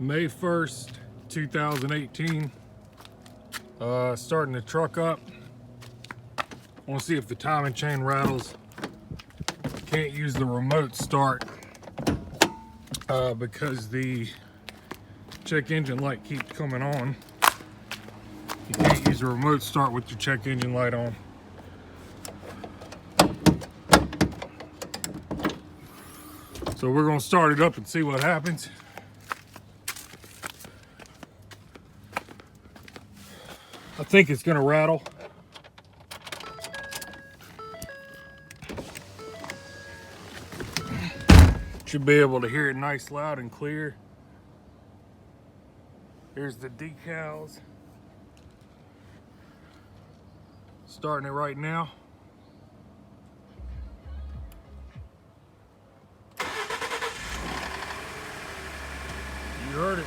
May 1st, 2018. Starting the truck up. I want to see if the timing chain rattles. Can't use the remote start because the check engine light keeps coming on. You can't use the remote start with your check engine light on. So we're going to start it up and see what happens. I think it's going to rattle. Should be able to hear it nice, loud, and clear. Here's the decals. Starting it right now. You heard it.